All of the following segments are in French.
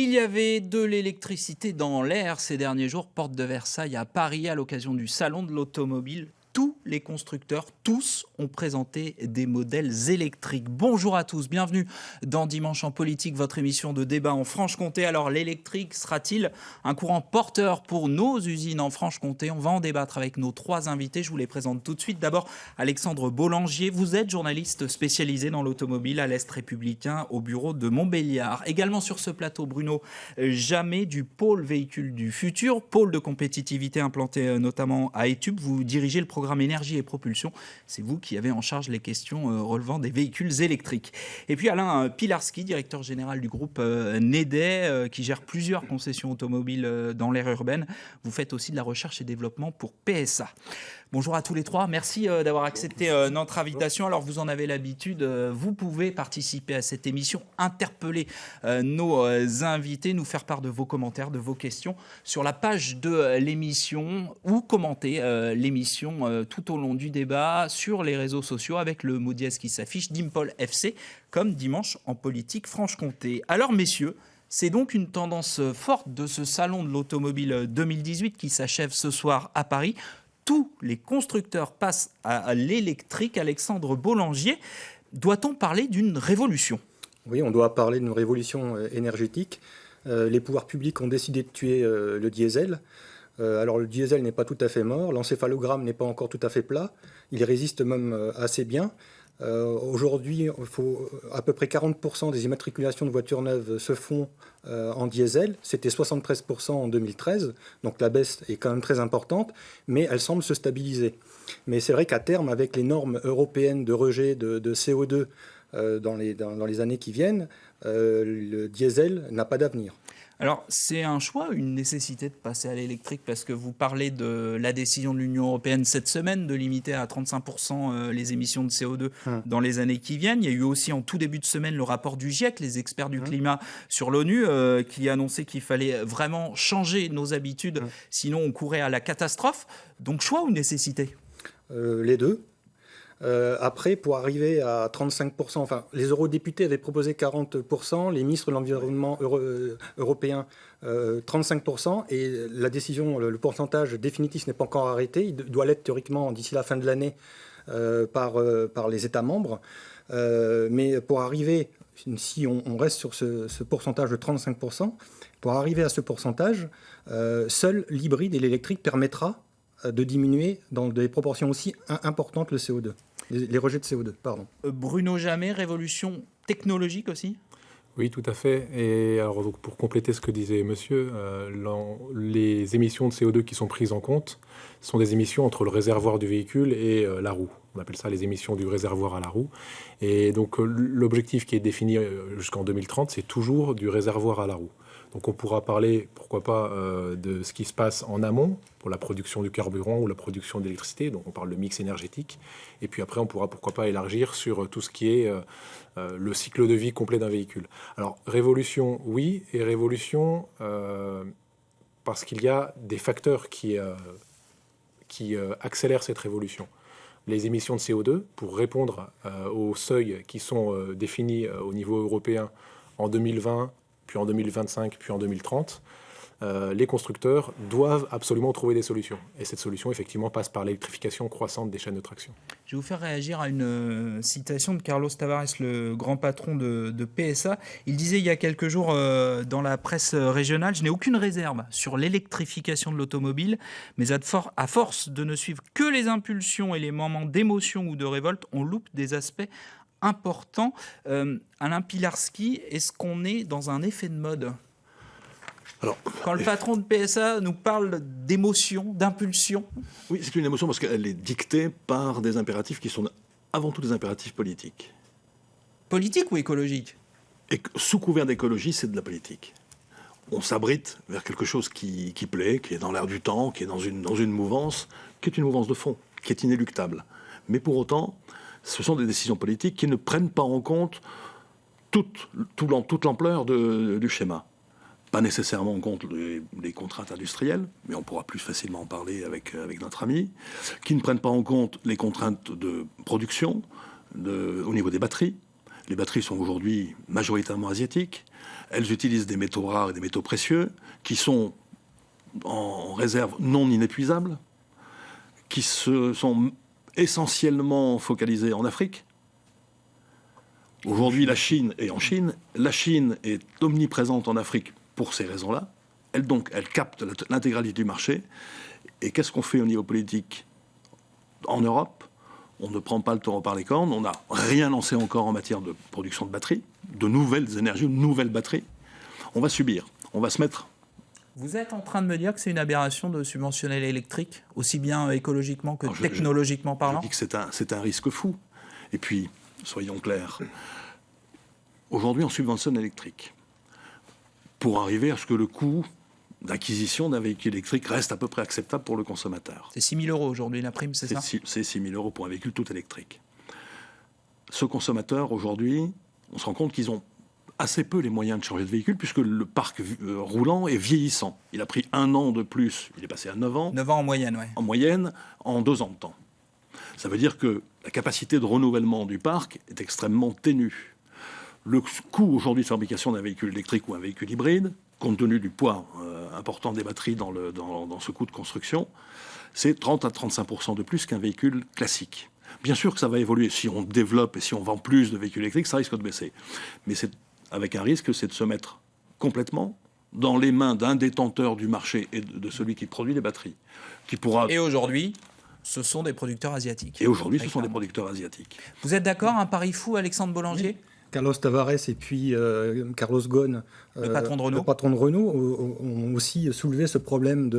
Il y avait de l'électricité dans l'air ces derniers jours, porte de Versailles à Paris, à l'occasion du Salon de l'automobile. Tous les constructeurs, tous ont présenté des modèles électriques. Bonjour à tous, bienvenue dans Dimanche en politique, votre émission de débat en Franche-Comté. Alors l'électrique sera-t-il un courant porteur pour nos usines en Franche-Comté? On va en débattre avec nos trois invités. Je vous les présente tout de suite. D'abord, Alexandre Bollangier, vous êtes journaliste spécialisé dans l'automobile à l'Est républicain au bureau de Montbéliard. Également sur ce plateau, Bruno Jamais du pôle véhicule du futur, pôle de compétitivité implanté notamment à Études. Vous dirigez le programme énergie et propulsion. C'est vous qui avez en charge les questions relevant des véhicules électriques. Et puis Alain Pilarski, directeur général du groupe Neder, qui gère plusieurs concessions automobiles dans l'aire urbaine. Vous faites aussi de la recherche et développement pour PSA. Bonjour à tous les trois, merci d'avoir accepté notre invitation. Alors vous en avez l'habitude, vous pouvez participer à cette émission, interpeller nos invités, nous faire part de vos commentaires, de vos questions sur la page de l'émission ou commenter l'émission tout au long du débat sur les réseaux sociaux avec le mot dièse qui s'affiche, Dimpol FC, comme Dimanche en politique Franche-Comté. Alors messieurs, c'est donc une tendance forte de ce salon de l'automobile 2018 qui s'achève ce soir à Paris. Tous les constructeurs passent à l'électrique. Alexandre Bollangier, doit-on parler d'une révolution ? Oui, on doit parler d'une révolution énergétique. Les pouvoirs publics ont décidé de tuer le diesel. Alors le diesel n'est pas tout à fait mort, l'encéphalogramme n'est pas encore tout à fait plat, il résiste même assez bien. Aujourd'hui, à peu près 40% des immatriculations de voitures neuves se font en diesel. C'était 73% en 2013, donc la baisse est quand même très importante, mais elle semble se stabiliser. Mais c'est vrai qu'à terme, avec les normes européennes de rejet de CO2 dans les années qui viennent, le diesel n'a pas d'avenir. Alors, c'est un choix, une nécessité de passer à l'électrique parce que vous parlez de la décision de l'Union européenne cette semaine de limiter à 35% les émissions de CO2 dans les années qui viennent. Il y a eu aussi en tout début de semaine le rapport du GIEC, les experts du climat sur l'ONU, qui annonçait qu'il fallait vraiment changer nos habitudes, sinon on courait à la catastrophe. Donc, choix ou nécessité ? Les deux. Après, pour arriver à 35%, enfin, les eurodéputés avaient proposé 40%, les ministres de l'Environnement européens 35%, et la décision, le pourcentage définitif n'est pas encore arrêté. Il doit l'être théoriquement d'ici la fin de l'année par les États membres. Mais pour arriver, si on reste sur ce pourcentage de 35%, pour arriver à ce pourcentage, seul l'hybride et l'électrique permettra de diminuer dans des proportions aussi importantes le CO2. Les rejets de CO2, pardon. Bruno Jamais, révolution technologique aussi ? Oui, tout à fait. Et alors, donc, pour compléter ce que disait monsieur, les émissions de CO2 qui sont prises en compte sont des émissions entre le réservoir du véhicule et la roue. On appelle ça les émissions du réservoir à la roue. Et donc, l'objectif qui est défini jusqu'en 2030, c'est toujours du réservoir à la roue. Donc on pourra parler, pourquoi pas, de ce qui se passe en amont pour la production du carburant ou la production d'électricité. Donc on parle de mix énergétique. Et puis après, on pourra, pourquoi pas, élargir sur tout ce qui est le cycle de vie complet d'un véhicule. Alors révolution, oui, et révolution parce qu'il y a des facteurs qui accélèrent cette révolution. Les émissions de CO2, pour répondre aux seuils qui sont définis au niveau européen en 2020, puis en 2025, puis en 2030, les constructeurs doivent absolument trouver des solutions. Et cette solution, effectivement, passe par l'électrification croissante des chaînes de traction. Je vais vous faire réagir à une citation de Carlos Tavares, le grand patron de PSA. Il disait il y a quelques jours dans la presse régionale « Je n'ai aucune réserve sur l'électrification de l'automobile, mais à force de ne suivre que les impulsions et les moments d'émotion ou de révolte, on loupe des aspects important. Alain Pilarski, est-ce qu'on est dans un effet de mode ? Alors, quand le patron de PSA nous parle d'émotion, d'impulsion ? Oui, c'est une émotion parce qu'elle est dictée par des impératifs qui sont avant tout des impératifs politiques. Politique ou écologique ? Et sous couvert d'écologie, c'est de la politique. On s'abrite vers quelque chose qui plaît, qui est dans l'air du temps, qui est dans une mouvance, qui est une mouvance de fond, qui est inéluctable. Mais pour autant, ce sont des décisions politiques qui ne prennent pas en compte toute l'ampleur du schéma. Pas nécessairement en compte les contraintes industrielles, mais on pourra plus facilement en parler avec notre ami, qui ne prennent pas en compte les contraintes de production au niveau des batteries, Les batteries sont aujourd'hui majoritairement asiatiques. Elles utilisent des métaux rares et des métaux précieux qui sont en réserve non inépuisable, qui sont essentiellement focalisés en Afrique. Aujourd'hui, la Chine est en Chine. La Chine est omniprésente en Afrique pour ces raisons-là. Elle capte l'intégralité du marché. Et qu'est-ce qu'on fait au niveau politique en Europe? On ne prend pas le taureau par les cornes. On n'a rien lancé encore en matière de production de batteries, de nouvelles énergies, de nouvelles batteries. On va subir. On va se mettre... Vous êtes en train de me dire que c'est une aberration de subventionner l'électrique, aussi bien écologiquement que technologiquement parlant? Je dis que c'est un risque fou. Et puis, soyons clairs, aujourd'hui on subventionne l'électrique pour arriver à ce que le coût d'acquisition d'un véhicule électrique reste à peu près acceptable pour le consommateur. C'est 6 000 € aujourd'hui la prime, c'est ça? C'est 6 000 € pour un véhicule tout électrique. Ce consommateur, aujourd'hui, on se rend compte qu'ils ont assez peu les moyens de changer de véhicule puisque le parc roulant est vieillissant. Il a pris 1 an de plus, il est passé à 9 ans. 9 ans en moyenne, oui. En moyenne, en 2 ans de temps. Ça veut dire que la capacité de renouvellement du parc est extrêmement ténue. Le coût aujourd'hui de fabrication d'un véhicule électrique ou un véhicule hybride, compte tenu du poids important des batteries dans ce coût de construction, c'est 30 à 35% de plus qu'un véhicule classique. Bien sûr que ça va évoluer. Si on développe et si on vend plus de véhicules électriques, ça risque de baisser. Mais c'est avec un risque, c'est de se mettre complètement dans les mains d'un détenteur du marché et de celui qui produit les batteries. Qui pourra... Et aujourd'hui, ce sont des producteurs asiatiques. Et aujourd'hui, ce sont des producteurs asiatiques. Vous êtes d'accord, un pari fou, Alexandre Bollinger? Carlos Tavares et puis Carlos Ghosn, le patron de Renault, ont aussi soulevé ce problème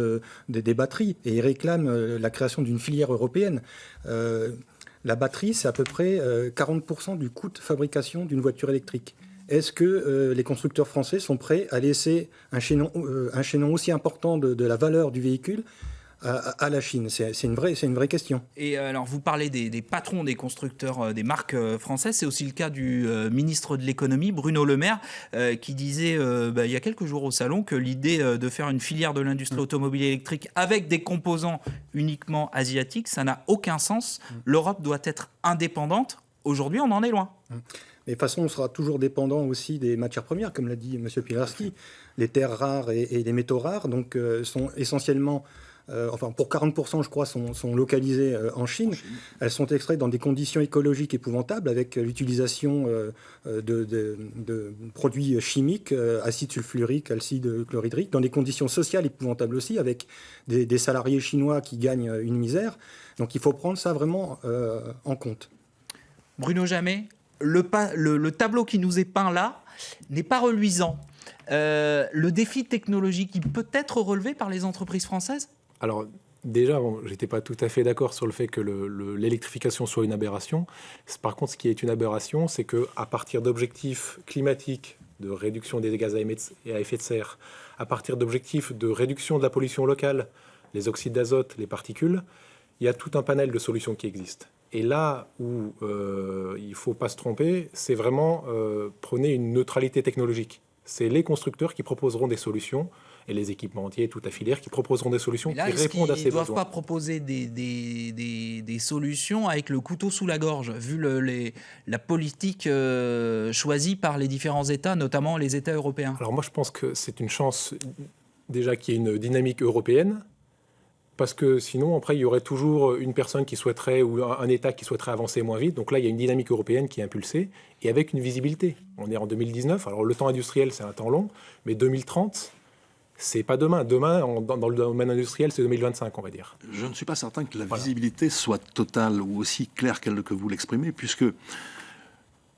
des batteries et ils réclament la création d'une filière européenne. La batterie, c'est à peu près 40% du coût de fabrication d'une voiture électrique. Est-ce que les constructeurs français sont prêts à laisser un chaînon aussi important de la valeur du véhicule à la Chine? C'est une vraie question. Et alors, vous parlez des patrons des constructeurs, des marques françaises. C'est aussi le cas du ministre de l'économie, Bruno Le Maire, qui disait il y a quelques jours au salon que l'idée de faire une filière de l'industrie automobile électrique avec des composants uniquement asiatiques, ça n'a aucun sens. L'Europe doit être indépendante. Aujourd'hui, on en est loin. Mais de toute façon, on sera toujours dépendant aussi des matières premières, comme l'a dit M. Pilarski. Les terres rares et les métaux rares donc, sont essentiellement... pour 40%, je crois, sont localisées en Chine. Elles sont extraites dans des conditions écologiques épouvantables, avec l'utilisation de produits chimiques, acide sulfurique, acide chlorhydrique, dans des conditions sociales épouvantables aussi, avec des salariés chinois qui gagnent une misère. Donc il faut prendre ça vraiment en compte. Bruno Jamet, le tableau qui nous est peint là n'est pas reluisant. Le défi technologique, il peut être relevé par les entreprises françaises? Alors, déjà, je n'étais pas tout à fait d'accord sur le fait que l'électrification soit une aberration. Par contre, ce qui est une aberration, c'est qu'à partir d'objectifs climatiques de réduction des gaz à effet de serre, à partir d'objectifs de réduction de la pollution locale, les oxydes d'azote, les particules, il y a tout un panel de solutions qui existent. Et là où il ne faut pas se tromper, c'est vraiment prôner une neutralité technologique. C'est les constructeurs qui proposeront des solutions et les équipementiers, toute la filière, qui proposeront des solutions qui répondent à ces besoins. Ils ne doivent pas proposer des solutions avec le couteau sous la gorge, vu la politique choisie par les différents États, notamment les États européens. Alors moi, je pense que c'est une chance déjà qu'il y ait une dynamique européenne, parce que sinon, après, il y aurait toujours une personne qui souhaiterait, ou un État qui souhaiterait avancer moins vite. Donc là, il y a une dynamique européenne qui est impulsée, et avec une visibilité. On est en 2019, alors le temps industriel, c'est un temps long, mais 2030... c'est pas demain. Demain, dans le domaine industriel, c'est 2025, on va dire. Je ne suis pas certain que la visibilité soit totale ou aussi claire que vous l'exprimez, puisque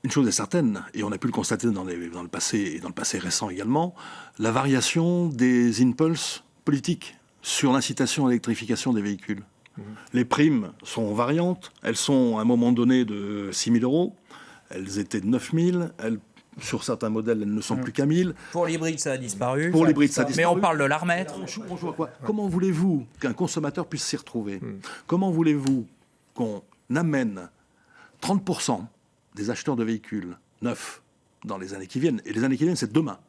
une chose est certaine, et on a pu le constater dans le passé et dans le passé récent également, la variation des impulses politiques sur l'incitation à l'électrification des véhicules. Les primes sont variantes. Elles sont à un moment donné de 6 000 €. Elles étaient de 9 000. Sur certains modèles, elles ne sont plus qu'à 1000. Pour l'hybride, ça a disparu. Pour l'hybride, ça a disparu. Mais on parle de la remettre. On joue à quoi ? Comment voulez-vous qu'un consommateur puisse s'y retrouver ? Comment voulez-vous qu'on amène 30% des acheteurs de véhicules neufs dans les années qui viennent ? Et les années qui viennent, c'est demain.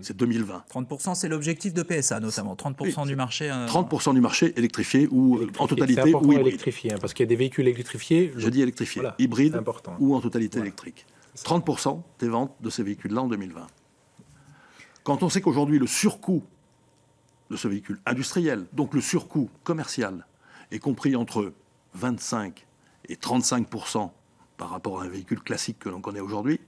C'est 2020. 30%, c'est l'objectif de PSA, notamment. 30% du marché... 30% du marché électrifié ou en totalité ou hybride. Électrifié, parce qu'il y a des véhicules électrifiés... Je dis électrifié, hybride ou en totalité électrique. 30% des ventes de ces véhicules-là en 2020. Quand on sait qu'aujourd'hui, le surcoût de ce véhicule industriel, donc le surcoût commercial, est compris entre 25 et 35% par rapport à un véhicule classique que l'on connaît aujourd'hui,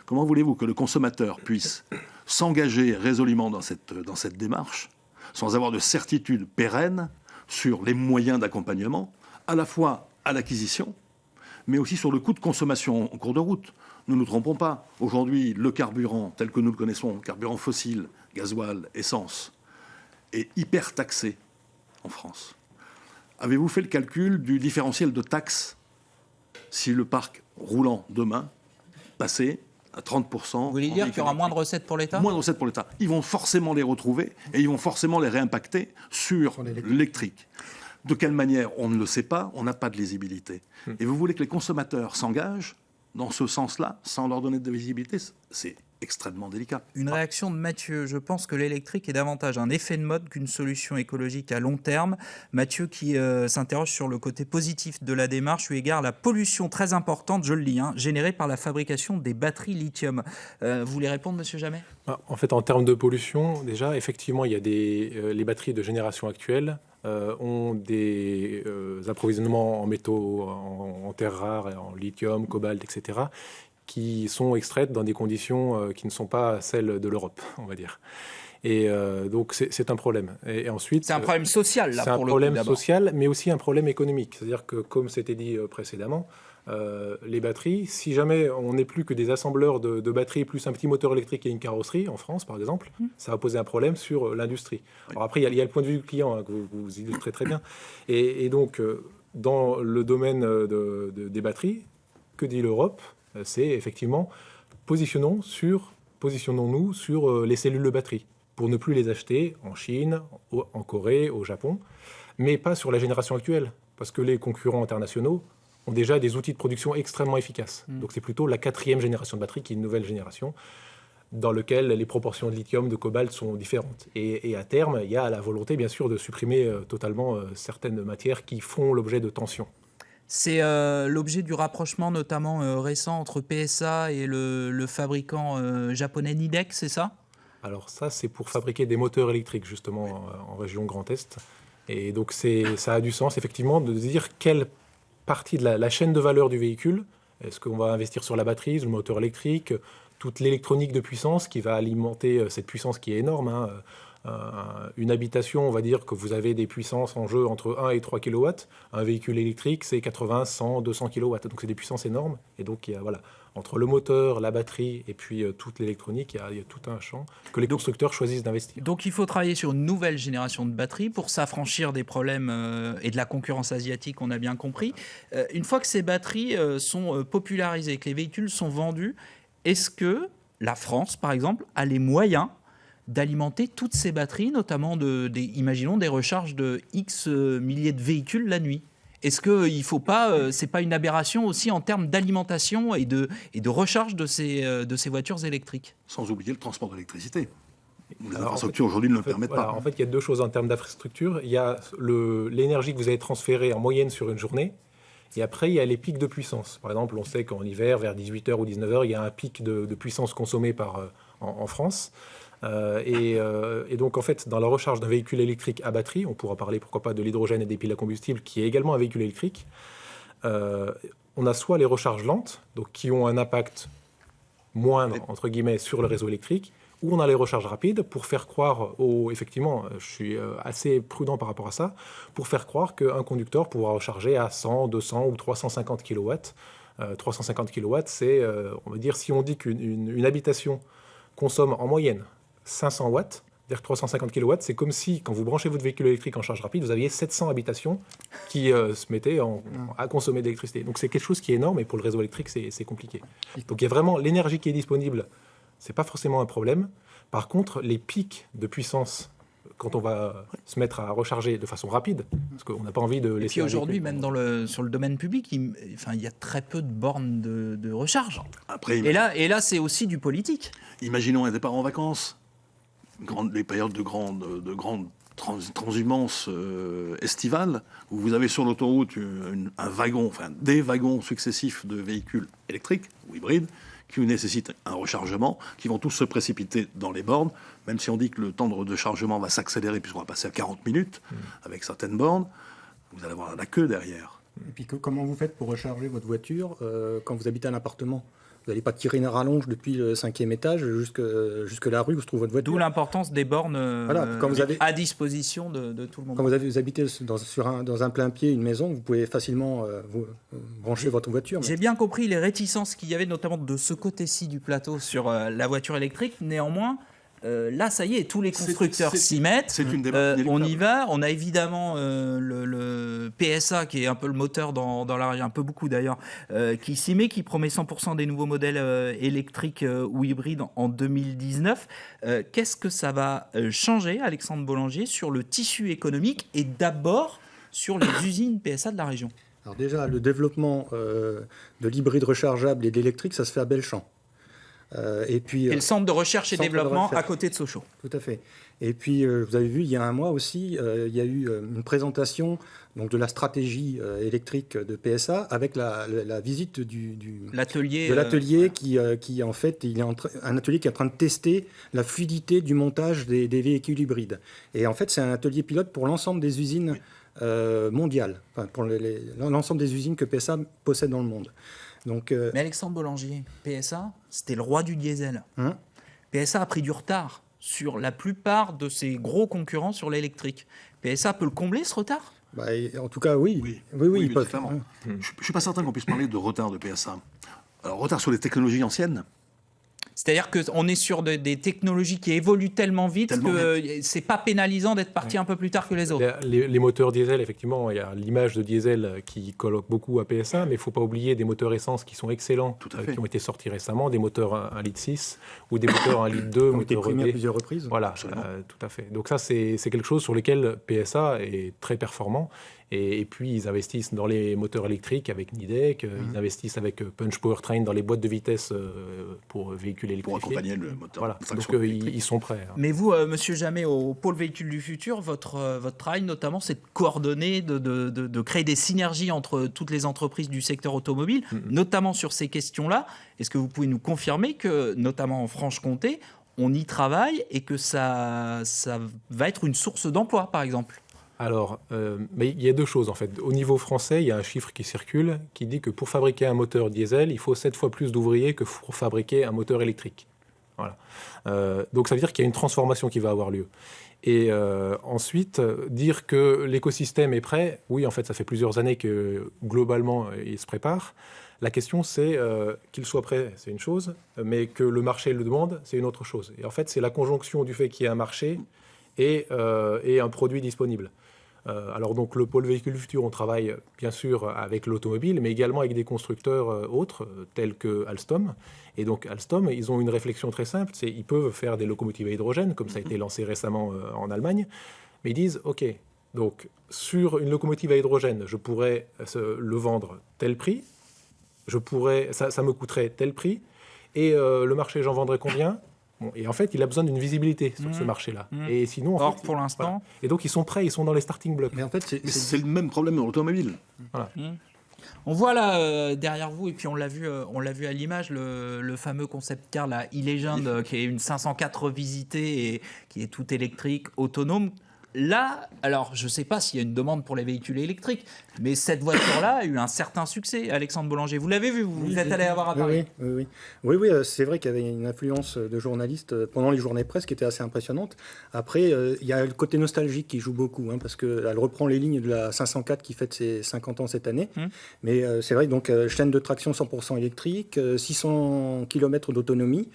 comment voulez-vous que le consommateur puisse s'engager résolument dans cette démarche sans avoir de certitude pérenne sur les moyens d'accompagnement, à la fois à l'acquisition, mais aussi sur le coût de consommation en cours de route. Ne nous trompons pas, aujourd'hui, le carburant tel que nous le connaissons, carburant fossile, gasoil, essence, est hyper taxé en France. Avez-vous fait le calcul du différentiel de taxes si le parc roulant demain passait à 30%? Vous voulez dire qu'il y aura moins de recettes pour l'État? Moins de recettes pour l'État. Ils vont forcément les retrouver et ils vont forcément les réimpacter sur l'électrique. De quelle manière? On ne le sait pas, on n'a pas de lisibilité. Et vous voulez que les consommateurs s'engagent dans ce sens-là, sans leur donner de visibilité? C'est extrêmement délicat. Une réaction de Mathieu. Je pense que l'électrique est davantage un effet de mode qu'une solution écologique à long terme. Mathieu qui s'interroge sur le côté positif de la démarche eu égard à la pollution très importante, je le lis, générée par la fabrication des batteries lithium. Vous voulez répondre, monsieur Jamet? En fait, en termes de pollution, déjà, effectivement, il y a les batteries de génération actuelle ont des approvisionnements en métaux, en terres rares, en lithium, cobalt, etc., qui sont extraites dans des conditions qui ne sont pas celles de l'Europe, on va dire. Et donc, c'est un problème. Et ensuite, c'est un problème social, là, pour le coup. C'est un problème d'abord. social, mais aussi un problème économique. C'est-à-dire que, comme c'était dit précédemment, les batteries, si jamais on n'est plus que des assembleurs de batteries, plus un petit moteur électrique et une carrosserie, en France, par exemple, ça va poser un problème sur l'industrie. Alors après, il y a le point de vue du client, que vous illustrez très bien. Et donc, dans le domaine des batteries, que dit l'Europe? C'est effectivement, positionnons-nous sur les cellules de batterie, pour ne plus les acheter en Chine, en Corée, au Japon, mais pas sur la génération actuelle, parce que les concurrents internationaux ont déjà des outils de production extrêmement efficaces. Donc c'est plutôt la 4e génération de batterie qui est une nouvelle génération, dans laquelle les proportions de lithium, de cobalt sont différentes. Et à terme, il y a la volonté, bien sûr, de supprimer totalement certaines matières qui font l'objet de tensions. C'est l'objet du rapprochement notamment récent entre PSA et le fabricant japonais Nidec, c'est ça? Alors ça, c'est pour fabriquer des moteurs électriques, justement, en région Grand Est. Et donc ça a du sens, effectivement, de dire quelle partie de la chaîne de valeur du véhicule, est-ce qu'on va investir sur la batterie, le moteur électrique, toute l'électronique de puissance qui va alimenter cette puissance qui est énorme, une habitation, on va dire que vous avez des puissances en jeu entre 1 et 3 kW. Un véhicule électrique, c'est 80, 100, 200 kW. Donc, c'est des puissances énormes. Et donc, il y a, voilà, entre le moteur, la batterie et puis toute l'électronique, il y a tout un champ que les constructeurs choisissent d'investir. Donc, il faut travailler sur une nouvelle génération de batteries pour s'affranchir des problèmes et de la concurrence asiatique, on a bien compris. Une fois que ces batteries sont popularisées, que les véhicules sont vendus, est-ce que la France, par exemple, a les moyens d'alimenter toutes ces batteries, notamment imaginons des recharges de X milliers de véhicules la nuit? Est-ce que il faut pas, c'est pas une aberration aussi en termes d'alimentation et de recharge de ces voitures électriques? Sans oublier le transport d'électricité. Les infrastructures aujourd'hui ne le permettent pas. En fait, il y a deux choses en termes d'infrastructure. Il y a l'énergie que vous avez transférée en moyenne sur une journée. Et après, il y a les pics de puissance. Par exemple, on sait qu'en hiver, vers 18h ou 19h, il y a un pic de puissance consommée en France. Et donc, en fait, dans la recharge d'un véhicule électrique à batterie, on pourra parler, pourquoi pas, de l'hydrogène et des piles à combustible, qui est également un véhicule électrique. On a soit les recharges lentes, donc qui ont un impact moindre, entre guillemets, sur le réseau électrique, ou on a les recharges rapides pour faire croire, effectivement, je suis assez prudent par rapport à ça, pour faire croire qu'un conducteur pourra recharger à 100, 200 ou 350 kW. 350 kW, c'est, on va dire, si on dit qu'une habitation consomme en moyenne 500 watts, c'est-à-dire 350 kW, c'est comme si, quand vous branchez votre véhicule électrique en charge rapide, vous aviez 700 habitations qui se mettaient à consommer d'électricité. Donc c'est quelque chose qui est énorme, et pour le réseau électrique, c'est compliqué. Donc il y a vraiment l'énergie qui est disponible, c'est pas forcément un problème. Par contre, les pics de puissance, quand on va se mettre à recharger de façon rapide, parce qu'on n'a pas envie de laisser... Et puis aujourd'hui, même sur le domaine public, il y a très peu de bornes de recharge. Après, et là, c'est aussi du politique. Imaginons un départ en vacances, les périodes de grande transhumance estivale, où vous avez sur l'autoroute un wagon, enfin des wagons successifs de véhicules électriques ou hybrides, qui nécessitent un rechargement, qui vont tous se précipiter dans les bornes, même si on dit que le temps de chargement va s'accélérer puisqu'on va passer à 40 minutes avec certaines bornes, vous allez avoir la queue derrière. Et puis comment vous faites pour recharger votre voiture quand vous habitez un appartement ? Vous n'allez pas tirer une rallonge depuis le 5e étage jusque la rue où se trouve votre voiture. D'où l'importance des bornes quand vous avez, à disposition de tout le monde. Quand vous habitez dans un plein pied, une maison, vous pouvez facilement brancher votre voiture. J'ai bien compris les réticences qu'il y avait notamment de ce côté-ci du plateau sur la voiture électrique. Néanmoins, là, ça y est, tous les constructeurs s'y mettent. C'est une démarche on y va. On a évidemment le PSA qui est un peu le moteur dans la région, un peu beaucoup d'ailleurs, qui s'y met, qui promet 100% des nouveaux modèles électriques ou hybrides en 2019. Qu'est-ce que ça va changer, Alexandre Bollinger, sur le tissu économique et d'abord sur les usines PSA de la région ? Alors déjà, le développement de l'hybride rechargeable et d'électrique, ça se fait à Belchamp. Et le centre de recherche et développement à côté de Sochaux. Tout à fait. Et puis, vous avez vu, il y a un mois aussi, il y a eu une présentation donc, de la stratégie électrique de PSA avec la visite de l'atelier qui, en fait, un atelier qui est en train de tester la fluidité du montage des véhicules hybrides. Et en fait, c'est un atelier pilote pour l'ensemble des usines mondiales, enfin, pour l'ensemble des usines que PSA possède dans le monde. Donc, mais Alexandre Bollinger, PSA, c'était le roi du diesel. PSA a pris du retard sur la plupart de ses gros concurrents sur l'électrique. PSA peut le combler, ce retard ? En tout cas, oui. Oui, il peut. Je ne suis pas certain qu'on puisse parler de retard de PSA. Alors, retard sur les technologies anciennes. C'est-à-dire qu'on est sur des technologies qui évoluent tellement vite que c'est pas pénalisant d'être parti un peu plus tard que les autres. Les moteurs diesel, effectivement, il y a l'image de diesel qui colloque beaucoup à PSA, mais il ne faut pas oublier des moteurs essence qui sont excellents, qui ont été sortis récemment, des moteurs 1,6 litre ou des moteurs 1,2 litre, qui ont été primés à plusieurs reprises. Voilà, tout à fait. Donc ça, c'est quelque chose sur lequel PSA est très performant. Et puis, ils investissent dans les moteurs électriques avec Nidec, ils investissent avec Punch Powertrain dans les boîtes de vitesse pour véhicules électrifiés. Pour accompagner le moteur. Voilà. Donc, ils sont prêts. Mais vous, Monsieur Jamet, au pôle véhicules du futur, votre travail notamment, c'est de coordonner, de créer des synergies entre toutes les entreprises du secteur automobile, notamment sur ces questions-là. Est-ce que vous pouvez nous confirmer que, notamment en Franche-Comté, on y travaille et que ça va être une source d'emploi, par exemple ? Alors, mais il y a deux choses en fait. Au niveau français, il y a un chiffre qui circule qui dit que pour fabriquer un moteur diesel, il faut 7 fois plus d'ouvriers que pour fabriquer un moteur électrique. Voilà. Donc ça veut dire qu'il y a une transformation qui va avoir lieu. Et ensuite, dire que l'écosystème est prêt, oui, en fait, ça fait plusieurs années que globalement, il se prépare. La question, c'est qu'il soit prêt, c'est une chose, mais que le marché le demande, c'est une autre chose. Et en fait, c'est la conjonction du fait qu'il y ait un marché et un produit disponible. Alors donc le pôle véhicule du futur, on travaille bien sûr avec l'automobile, mais également avec des constructeurs autres, tels que Alstom. Et donc Alstom, ils ont une réflexion très simple, c'est ils peuvent faire des locomotives à hydrogène, comme ça a été lancé récemment en Allemagne, mais ils disent, OK, donc sur une locomotive à hydrogène, je pourrais le vendre tel prix, ça me coûterait tel prix, et le marché, j'en vendrais combien ? Bon, et en fait, il a besoin d'une visibilité sur ce marché-là. Et sinon, or, pour l'instant... Voilà. Et donc, ils sont prêts, ils sont dans les starting blocks. Mais en fait, c'est le même problème dans l'automobile. Voilà. On voit là, derrière vous, et puis on l'a vu à l'image, le fameux concept car, la e-Legend, qui est une 504 revisitée et qui est tout électrique, autonome. Là, alors je ne sais pas s'il y a une demande pour les véhicules électriques, mais cette voiture-là a eu un certain succès, Alexandre Bollinger. Vous l'avez vu, vous êtes allé la voir à Paris. Oui, c'est vrai qu'il y avait une influence de journalistes pendant les journées presse qui était assez impressionnante. Après, il y a le côté nostalgique qui joue beaucoup, parce qu'elle reprend les lignes de la 504 qui fête ses 50 ans cette année. Mais c'est vrai, donc chaîne de traction 100% électrique, 600 km d'autonomie.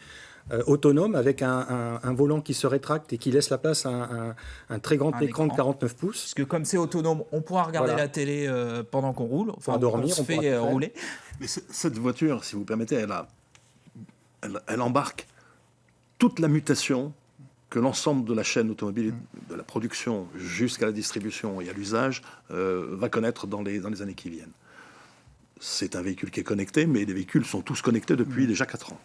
Autonome avec un volant qui se rétracte et qui laisse la place à un très grand écran de 49 pouces. Parce que comme c'est autonome, on pourra regarder la télé pendant qu'on roule, enfin dormir, on se fait rouler. Mais cette voiture, si vous permettez, elle embarque toute la mutation que l'ensemble de la chaîne automobile, de la production jusqu'à la distribution et à l'usage, va connaître dans les années qui viennent. C'est un véhicule qui est connecté, mais les véhicules sont tous connectés depuis déjà 4 ans.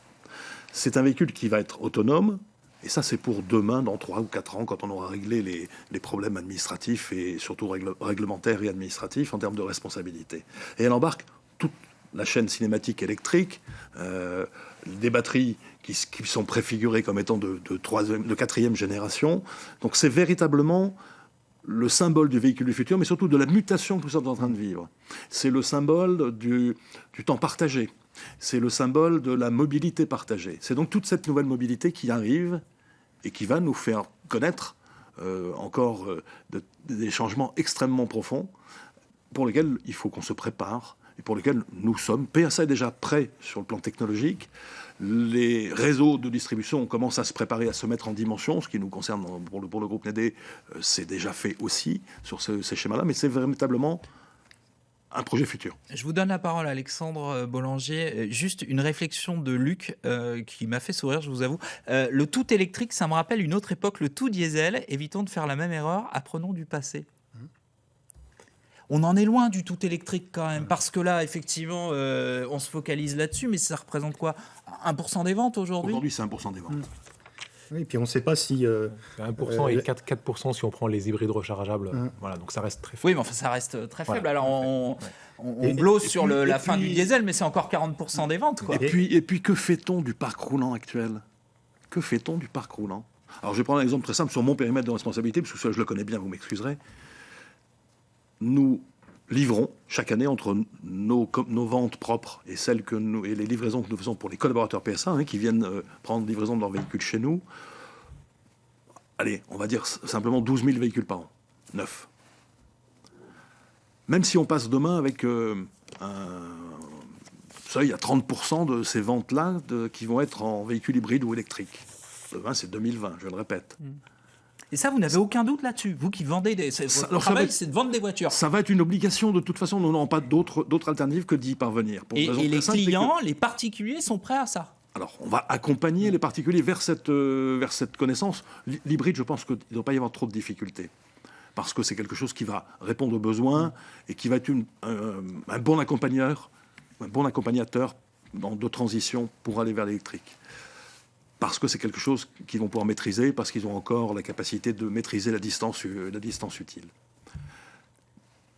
C'est un véhicule qui va être autonome, et ça c'est pour demain, dans 3 ou 4 ans, quand on aura réglé les problèmes administratifs et surtout réglementaires et administratifs en termes de responsabilité. Et elle embarque la chaîne cinématique électrique, des batteries qui sont préfigurées comme étant de 4e génération. Donc c'est véritablement le symbole du véhicule du futur, mais surtout de la mutation que nous sommes en train de vivre. C'est le symbole du temps partagé. C'est le symbole de la mobilité partagée. C'est donc toute cette nouvelle mobilité qui arrive et qui va nous faire connaître encore des changements extrêmement profonds pour lesquels il faut qu'on se prépare et pour lesquels nous sommes. PSA est déjà prêt sur le plan technologique. Les réseaux de distribution commencent à se préparer, à se mettre en dimension. Ce qui nous concerne pour le groupe NED, c'est déjà fait aussi sur ces schémas-là, mais c'est véritablement un projet futur. Je vous donne la parole, Alexandre Bollanger. Juste une réflexion de Luc qui m'a fait sourire, je vous avoue. Le tout électrique, ça me rappelle une autre époque, le tout diesel. Évitons de faire la même erreur, apprenons du passé. On en est loin du tout électrique quand même, parce que là, effectivement, on se focalise là-dessus, mais ça représente quoi? 1% des ventes aujourd'hui? Aujourd'hui, c'est 1% des ventes. Oui, et puis on ne sait pas si... C'est 1% et 4% si on prend les hybrides rechargeables. Voilà, donc ça reste très faible. Oui, mais enfin, ça reste très faible. Voilà. Alors, on blose sur la fin du diesel, mais c'est encore 40% des ventes, quoi. Et puis, que fait-on du parc roulant actuel? Que fait-on du parc roulant? Alors, je vais prendre un exemple très simple sur mon périmètre de responsabilité, parce que ça, je le connais bien, vous m'excuserez. Nous livrons chaque année entre nos ventes propres et celles et les livraisons que nous faisons pour les collaborateurs PSA qui viennent prendre livraison de leurs véhicules chez nous. Allez, on va dire simplement 12 000 véhicules par an, neufs. Même si on passe demain avec un seuil à 30% de ces ventes-là qui vont être en véhicules hybrides ou électriques. Demain, c'est 2020, je le répète. Et ça, vous n'avez aucun doute là-dessus. Vous qui vendez votre travail, c'est de vendre des voitures. Ça va être une obligation de toute façon. Nous n'avons pas d'autres alternatives que d'y parvenir. Et les clients, les particuliers sont prêts à ça. Alors, on va accompagner les particuliers vers cette connaissance. L'hybride, je pense qu'il ne doit pas y avoir trop de difficultés. Parce que c'est quelque chose qui va répondre aux besoins et qui va être un bon accompagnateur de transition pour aller vers l'électrique. Parce que c'est quelque chose qu'ils vont pouvoir maîtriser, parce qu'ils ont encore la capacité de maîtriser la distance utile.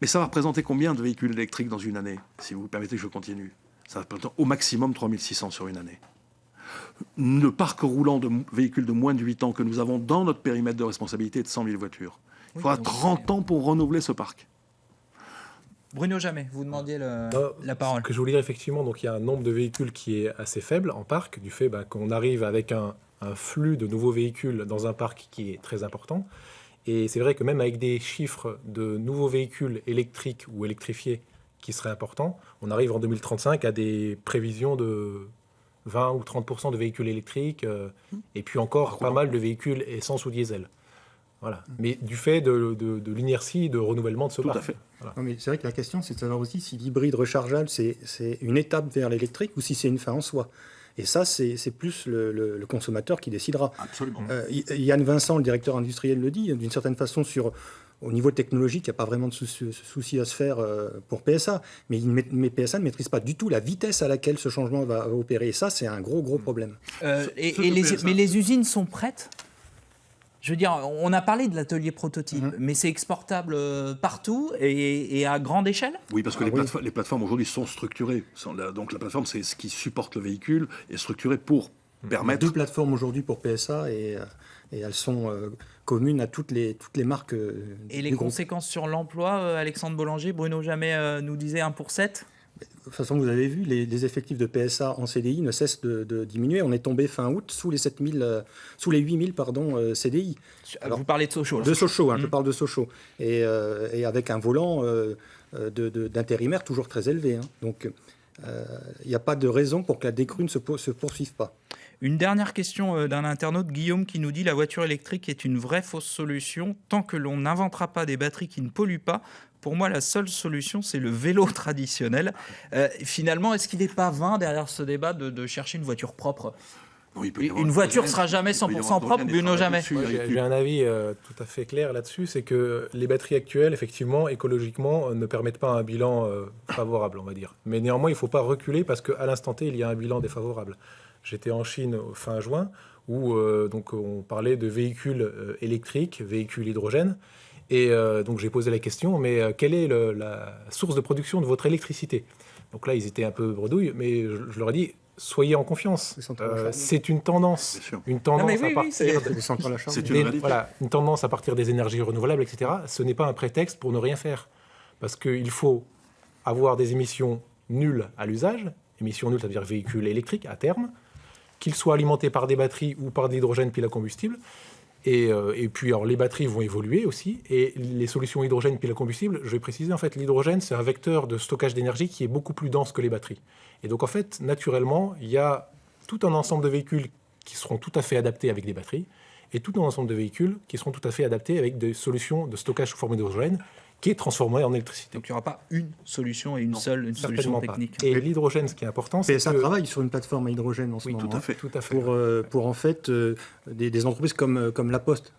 Mais ça va représenter combien de véhicules électriques dans une année? Si vous permettez que je continue. Ça va représenter au maximum 3600 sur une année. Le parc roulant de véhicules de moins de 8 ans que nous avons dans notre périmètre de responsabilité est de 100 000 voitures. Il faudra 30 ans pour renouveler ce parc. Bruno Jamais, vous demandiez la parole. Ce que je voulais dire, effectivement, donc il y a un nombre de véhicules qui est assez faible en parc, du fait qu'on arrive avec un flux de nouveaux véhicules dans un parc qui est très important. Et c'est vrai que même avec des chiffres de nouveaux véhicules électriques ou électrifiés qui seraient importants, on arrive en 2035 à des prévisions de 20 ou 30% de véhicules électriques, et puis encore pas mal de véhicules essence ou diesel. Voilà. Mais du fait de l'inertie de renouvellement de ce parc. Tout à fait. Voilà. Non, mais c'est vrai que la question, c'est de savoir aussi si l'hybride rechargeable, c'est une étape vers l'électrique ou si c'est une fin en soi. Et ça, c'est plus le consommateur qui décidera. Absolument. Yann Vincent, le directeur industriel, le dit, d'une certaine façon, au niveau technologique, il n'y a pas vraiment de souci à se faire pour PSA. Mais PSA ne maîtrise pas du tout la vitesse à laquelle ce changement va opérer. Et ça, c'est un gros problème. Mais les usines sont prêtes? Je veux dire, on a parlé de l'atelier prototype, mais c'est exportable partout et à grande échelle? Oui, parce que les plateformes aujourd'hui sont structurées. Donc la plateforme, c'est ce qui supporte le véhicule, est structuré pour permettre... Il y a 2 plateformes aujourd'hui pour PSA et elles sont communes à toutes les marques. Et les conséquences sur l'emploi, Alexandre Bollanger, Bruno Jamais nous disait 1 pour 7? De toute façon, vous avez vu, les effectifs de PSA en CDI ne cessent de diminuer. On est tombé fin août sous les 8000 CDI. Alors, vous parlez de Sochaux. De Sochaux, je parle de Sochaux. Et avec un volant d'intérimaire toujours très élevé. Donc, il n'y a pas de raison pour que la décrue ne se poursuive pas. Une dernière question d'un internaute, Guillaume, qui nous dit « La voiture électrique est une vraie fausse solution. Tant que l'on n'inventera pas des batteries qui ne polluent pas, pour moi, la seule solution, c'est le vélo traditionnel. » Finalement, est-ce qu'il n'est pas vain, derrière ce débat, de chercher une voiture propre? Non, une voiture ne sera jamais 100% propre, Bruno Jamais. J'ai un avis tout à fait clair là-dessus, c'est que les batteries actuelles, effectivement, écologiquement, ne permettent pas un bilan favorable, on va dire. Mais néanmoins, il ne faut pas reculer parce qu'à l'instant T, il y a un bilan défavorable. J'étais en Chine fin juin, où donc on parlait de véhicules électriques, véhicules hydrogène, Et donc j'ai posé la question, mais quelle est la source de production de votre électricité? Donc là, ils étaient un peu bredouilles, mais je leur ai dit, soyez en confiance. C'est une tendance. Bien sûr. Une tendance à partir des énergies renouvelables, etc. Ce n'est pas un prétexte pour ne rien faire. Parce qu'il faut avoir des émissions nulles à l'usage. Émissions nulles, c'est-à-dire véhicules électriques à terme, qu'ils soient alimentés par des batteries ou par de l'hydrogène pile à combustible. Et puis, alors, les batteries vont évoluer aussi. Et les solutions hydrogène pile à combustible, je vais préciser, en fait, l'hydrogène, c'est un vecteur de stockage d'énergie qui est beaucoup plus dense que les batteries. Et donc, en fait, naturellement, il y a tout un ensemble de véhicules qui seront tout à fait adaptés avec des batteries et tout un ensemble de véhicules qui seront tout à fait adaptés avec des solutions de stockage sous forme d'hydrogène qui est transformée en électricité. Donc, il n'y aura pas une solution et une solution technique. Pas. Et l'hydrogène, ce qui est important, c'est PSA travaille sur une plateforme à hydrogène en ce moment. Tout à fait. Pour en fait des entreprises comme La Poste,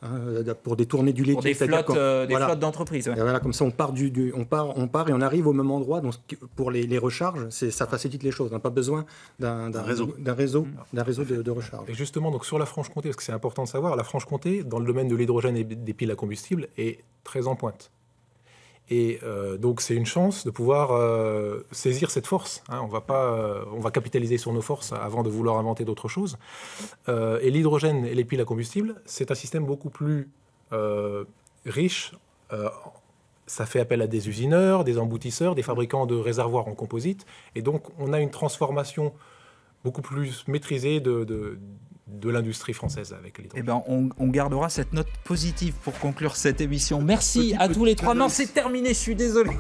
pour détourner du lait. Pour des flottes d'entreprises. Ouais. Voilà, comme ça, on part et on arrive au même endroit. Donc, pour les recharges, ça facilite les choses. On n'a pas besoin d'un réseau de recharge. Et justement, donc, sur la Franche-Comté, parce que c'est important de savoir, la Franche-Comté, dans le domaine de l'hydrogène et des piles à combustible, est très en pointe. Et donc c'est une chance de pouvoir saisir cette force. On va capitaliser sur nos forces avant de vouloir inventer d'autres choses. Et l'hydrogène et les piles à combustible, c'est un système beaucoup plus riche. Ça fait appel à des usineurs, des emboutisseurs, des fabricants de réservoirs en composite. Et donc on a une transformation beaucoup plus maîtrisée de l'industrie française avec l'hydrogène. Eh ben, on gardera cette note positive pour conclure cette émission. Merci à tous les trois. Non, c'est terminé, je suis désolé.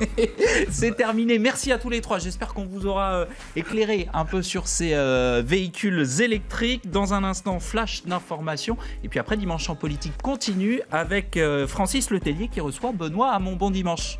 C'est terminé. Merci à tous les trois. J'espère qu'on vous aura éclairé un peu sur ces véhicules électriques. Dans un instant, flash d'information. Et puis après, Dimanche en politique continue avec Francis Letellier qui reçoit Benoît Hamon. Bon dimanche.